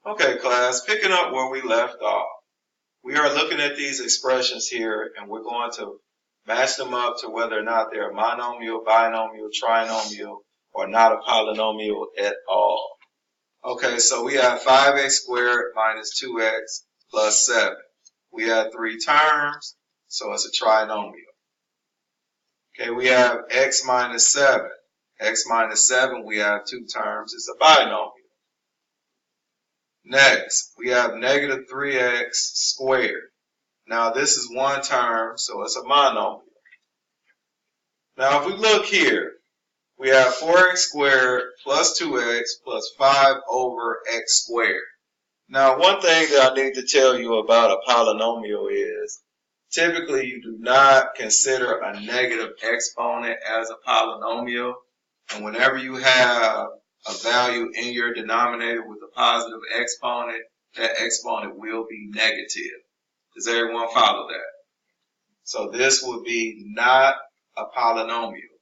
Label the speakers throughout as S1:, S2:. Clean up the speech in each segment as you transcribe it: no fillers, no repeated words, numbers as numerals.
S1: Okay, class, picking up where we left off. We are looking at these expressions here, and we're going to match them up to whether or not they're a monomial, binomial, trinomial, or not a polynomial at all. Okay, so we have 5x squared minus 2x plus 7. We have 3 terms, so it's a trinomial. Okay, we have x minus 7. X minus 7, we have 2 terms, it's a binomial. Next, we have negative 3x squared. Now, this is 1 term, so it's a monomial. Now, if we look here, we have 4x squared plus 2x plus 5 over x squared. Now, one thing that I need to tell you about a polynomial is typically you do not consider a negative exponent as a polynomial. And whenever you have a value in your denominator with a positive exponent, that exponent will be negative. Does everyone follow that? So this would be not a polynomial,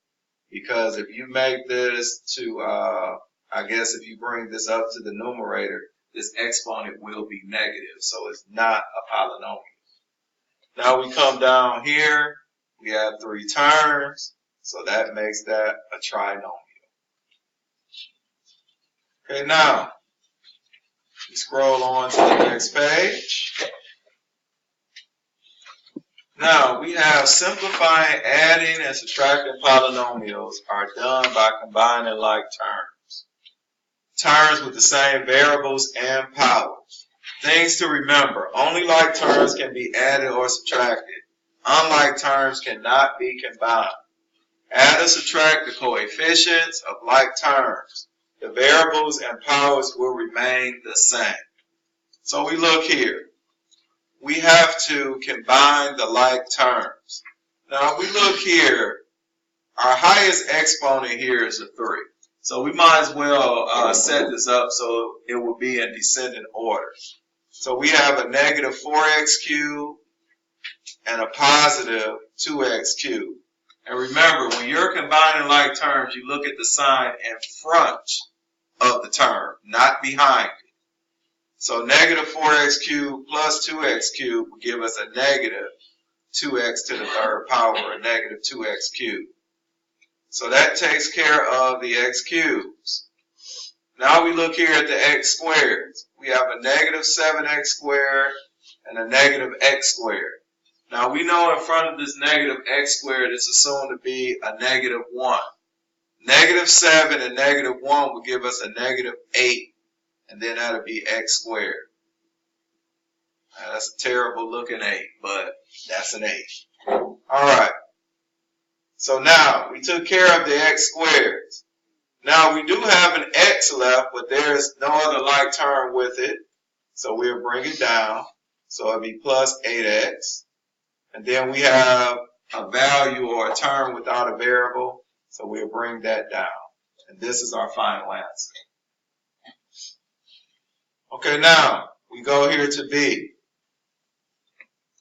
S1: because if you make this to, I guess if you bring this up to the numerator, this exponent will be negative. So it's not a polynomial. Now we come down here, we have 3 terms, so that makes that a trinomial. Okay, now, we scroll on to the next page. Now, we have simplifying, adding, and subtracting polynomials are done by combining like terms. Terms with the same variables and powers. Things to remember: only like terms can be added or subtracted. Unlike terms cannot be combined. Add or subtract the coefficients of like terms. The variables and powers will remain the same. So we look here. We have to combine the like terms. Now if we look here, our highest exponent here is a 3. So we might as well set this up so it will be in descending order. So we have a negative 4x cubed and a positive 2x cubed. And remember, when you're combining like terms, you look at the sign in front of the term, not behind it. So negative 4x cubed plus 2x cubed will give us a negative 2x to the third power, or negative 2x cubed. So that takes care of the x cubes. Now we look here at the x squareds. We have a negative 7x squared and a negative x squared. Now we know in front of this negative x squared it's assumed to be a negative 1. Negative 7 and negative 1 will give us a negative 8, and then that'll be x squared. Now, that's a terrible looking 8, but that's an 8. Alright, so now we took care of the x squareds. Now we do have an x left, but there's no other like term with it, so we'll bring it down. So it'll be plus 8x. And then we have a value or a term without a variable, so we'll bring that down. And this is our final answer. Okay, now we go here to B.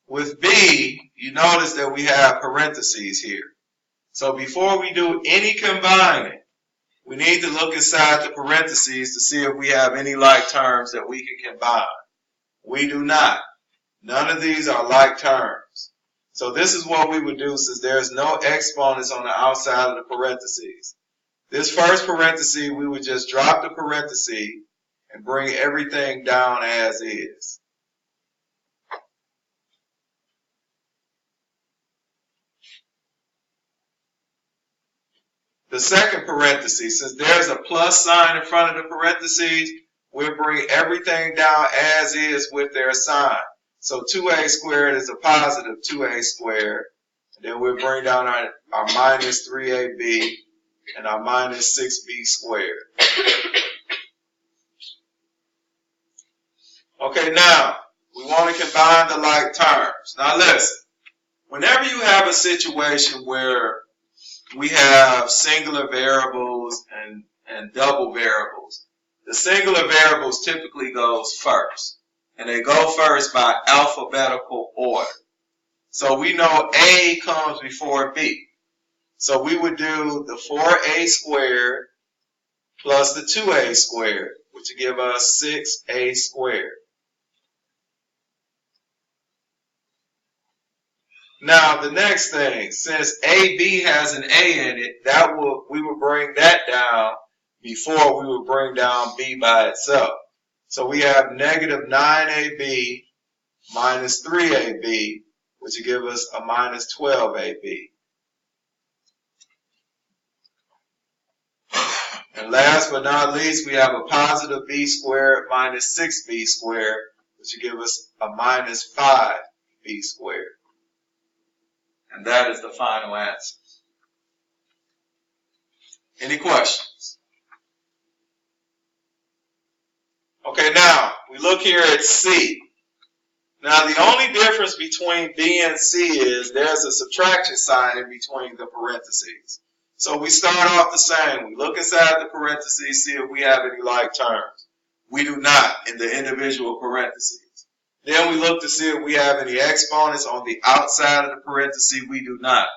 S1: With B, you notice that we have parentheses here. So before we do any combining, we need to look inside the parentheses to see if we have any like terms that we can combine. We do not. None of these are like terms. So this is what we would do since there's no exponents on the outside of the parentheses. This first parenthesis, we would just drop the parenthesis and bring everything down as is. The second parenthesis, since there's a plus sign in front of the parentheses, we'll bring everything down as is with their sign. So 2a squared is a positive 2a squared. And then we'll bring down our minus 3ab and our minus 6b squared. Okay, now we want to combine the like terms. Now listen, whenever you have a situation where we have singular variables and double variables, the singular variables typically goes first. And they go first by alphabetical order. So we know A comes before B. So we would do the 4a squared plus the 2a squared. which will give us 6a squared. Now the next thing, since AB has an A in it, we would bring that down before we would bring down B by itself. So we have negative 9AB minus 3AB, which will give us a minus 12AB. And last but not least, we have a positive B squared minus 6B squared, which will give us a minus 5B squared. And that is the final answer. Any questions? Okay, now we look here at C. Now the only difference between B and C is there's a subtraction sign in between the parentheses. So we start off the same. We look inside the parentheses, see if we have any like terms. We do not in the individual parentheses. Then we look to see if we have any exponents on the outside of the parenthesis. We do not.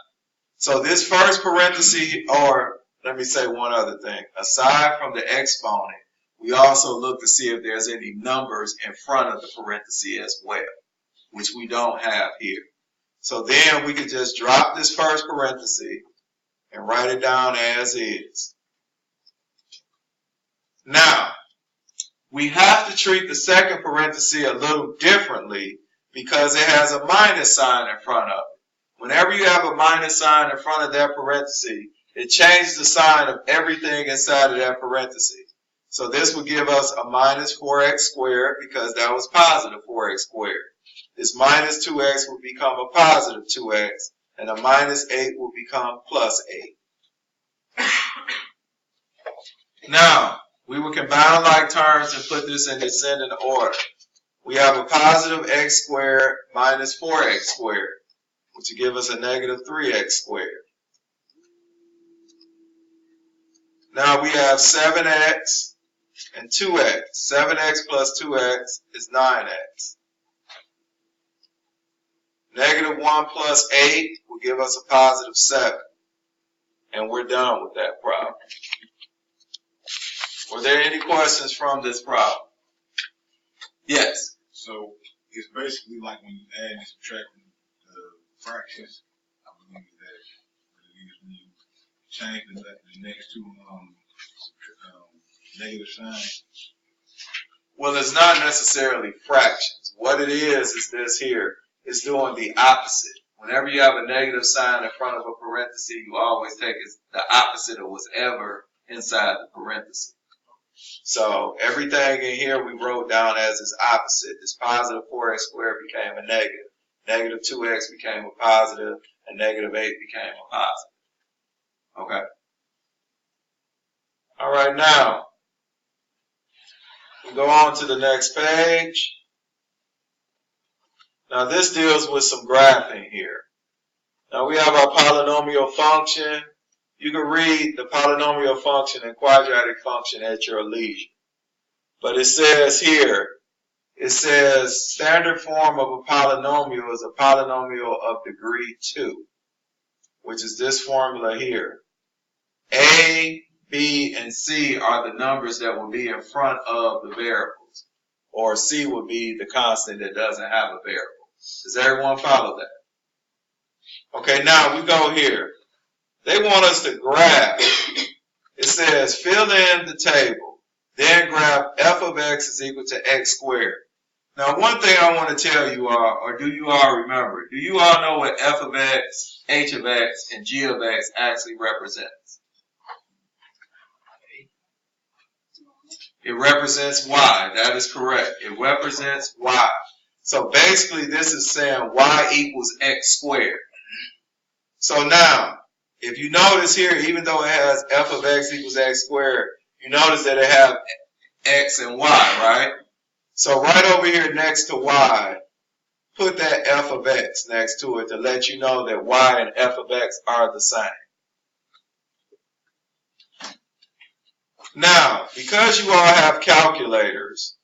S1: So this first parenthesis, or let me say one other thing. Aside from the exponent, we also look to see if there's any numbers in front of the parenthesis as well, which we don't have here. So then we could just drop this first parenthesis and write it down as is. Now, we have to treat the second parenthesis a little differently because it has a minus sign in front of it. Whenever you have a minus sign in front of that parenthesis, it changes the sign of everything inside of that parenthesis. So this would give us a minus 4x squared because that was positive 4x squared. This minus 2x will become a positive 2x, and a minus 8 will become plus 8. Now, we will combine like terms and put this in descending order. We have a positive x squared minus 4x squared, which will give us a negative 3x squared. Now we have 7x and 2x. 7x plus 2x is 9x. Negative 1 plus 8 will give us a positive 7. And we're done with that problem. Were there any questions from this problem? Yes.
S2: So it's basically like when you add and subtracting the fractions. I believe that when you change the next two negative signs.
S1: Well, it's not necessarily fractions. What it is this here. It's doing the opposite. Whenever you have a negative sign in front of a parenthesis, you always take the opposite of what's ever inside the parenthesis. So everything in here we wrote down as its opposite. This positive 4x squared became a negative. Negative 2x became a positive, and negative 8 became a positive. Okay? All right, now we go on to the next page. Now this deals with some graphing here. Now we have our polynomial function. You can read the polynomial function and quadratic function at your leisure. But it says here, it says standard form of a polynomial is a polynomial of degree 2, which is this formula here. A, B, and C are the numbers that will be in front of the variables, or C will be the constant that doesn't have a variable. Does everyone follow that? Okay, now we go here. They want us to graph. It says fill in the table, then graph f of x is equal to x squared. Now one thing I want to tell you all, or do you all remember, do you all know what f of x, h of x, and g of x actually represents? It represents y. That is correct. It represents y. So basically this is saying y equals x squared. So now, if you notice here, even though it has f of x equals x squared, you notice that it has x and y, right? So right over here next to y, put that f of x next to it to let you know that y and f of x are the same. Now, because you all have calculators,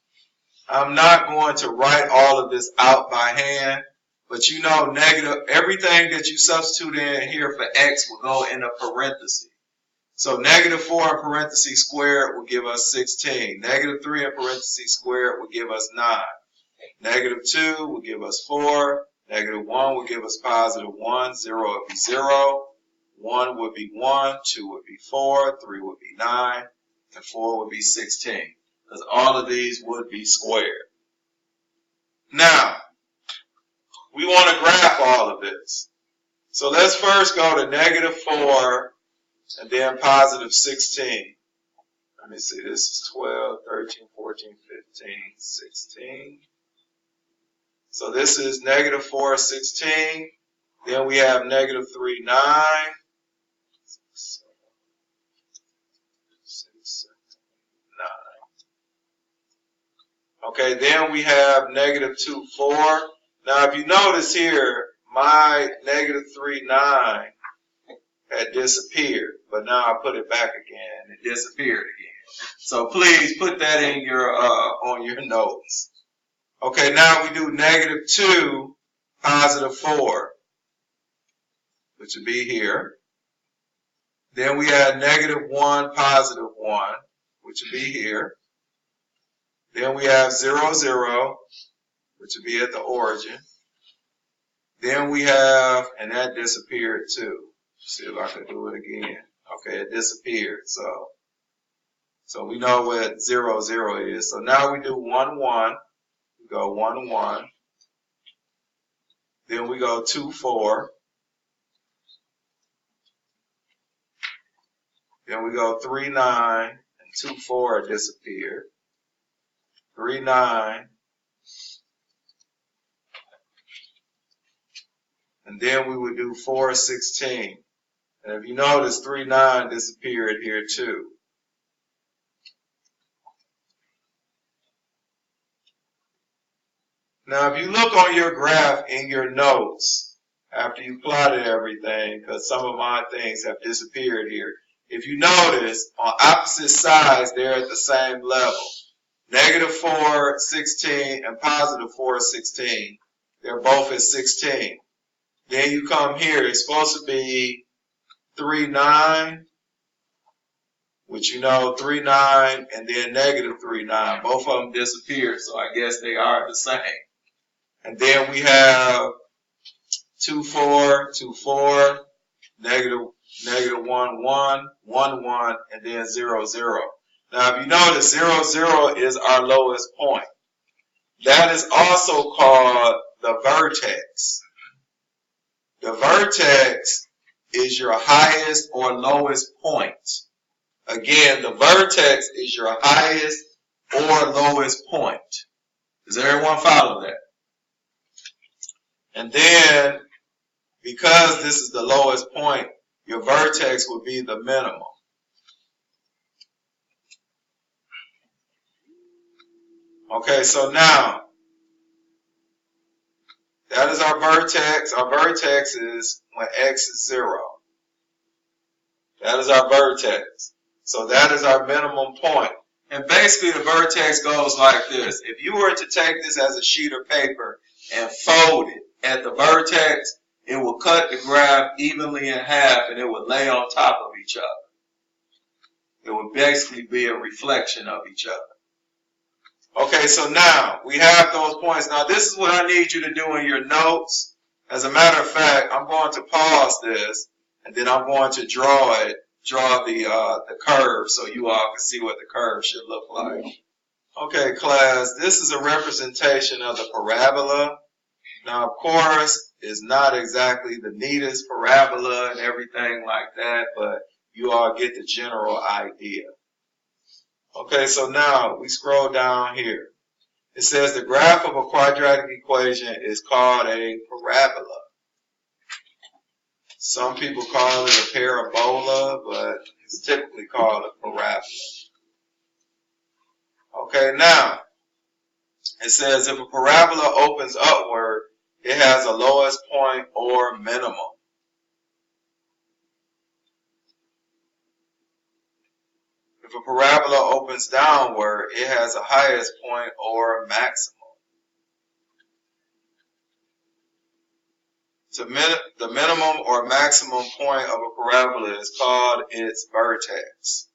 S1: I'm not going to write all of this out by hand, but you know negative, everything that you substitute in here for x will go in a parenthesis. So negative 4 in parentheses squared will give us 16. Negative 3 in parentheses squared will give us 9. Negative 2 will give us 4. Negative 1 will give us positive 1. 0 would be 0. 1 would be 1. 2 would be 4. 3 would be 9. And 4 would be 16. Because all of these would be squared. Now, we want to graph all of this. So let's first go to negative 4 and then positive 16. Let me see, this is 12, 13, 14, 15, 16. So this is negative 4, 16. Then we have negative 3, 9. 6, 9. Okay, then we have negative 2, 4. Now if you notice here, my negative 3, 9 had disappeared, but now I put it back again. It disappeared again. So please put that in your on your notes. Okay, now we do negative 2, positive 4, which would be here. Then we add negative 1, positive 1, which would be here. Then we have 0, 0, which would be at the origin. Then we have, and that disappeared too. See if I can do it again. Okay, it disappeared. So we know what 0, 0 is. So now we do 1, 1. We go 1, 1. Then we go 2, 4. Then we go 3, 9. And 2, 4 disappeared. 3, 9. And then we would do 4, 16. And if you notice, 3, 9 disappeared here too. Now, if you look on your graph in your notes, after you plotted everything, because some of my things have disappeared here, if you notice, on opposite sides, they're at the same level. Negative 4, 16, and positive 4, 16. They're both at 16. Then you come here, it's supposed to be 3, 9, which you know, 3, 9, and then negative 3, 9. Both of them disappeared, so I guess they are the same. And then we have 2, 4, 2, 4, negative 1, 1, 1, 1, and then 0, 0. Now, if you notice, 0, 0 is our lowest point. That is also called the vertex. The vertex is your highest or lowest point. Again, the vertex is your highest or lowest point. Does everyone follow that? And then, because this is the lowest point, your vertex would be the minimum. Okay, so now, that is our vertex. Our vertex is when x is 0. That is our vertex. So that is our minimum point. And basically the vertex goes like this. If you were to take this as a sheet of paper and fold it at the vertex, it will cut the graph evenly in half and it would lay on top of each other. It would basically be a reflection of each other. Okay, so now we have those points. Now this is what I need you to do in your notes. As a matter of fact, I'm going to pause this and then I'm going to draw the curve so you all can see what the curve should look like. Okay, class, this is a representation of the parabola. Now, of course, it's not exactly the neatest parabola and everything like that, but you all get the general idea. Okay, so now we scroll down here. It says the graph of a quadratic equation is called a parabola. Some people call it a parabola, but it's typically called a parabola. Okay, now, it says if a parabola opens upward, it has a lowest point or minimum. If a parabola opens downward, it has a highest point or maximum. The minimum or maximum point of a parabola is called its vertex.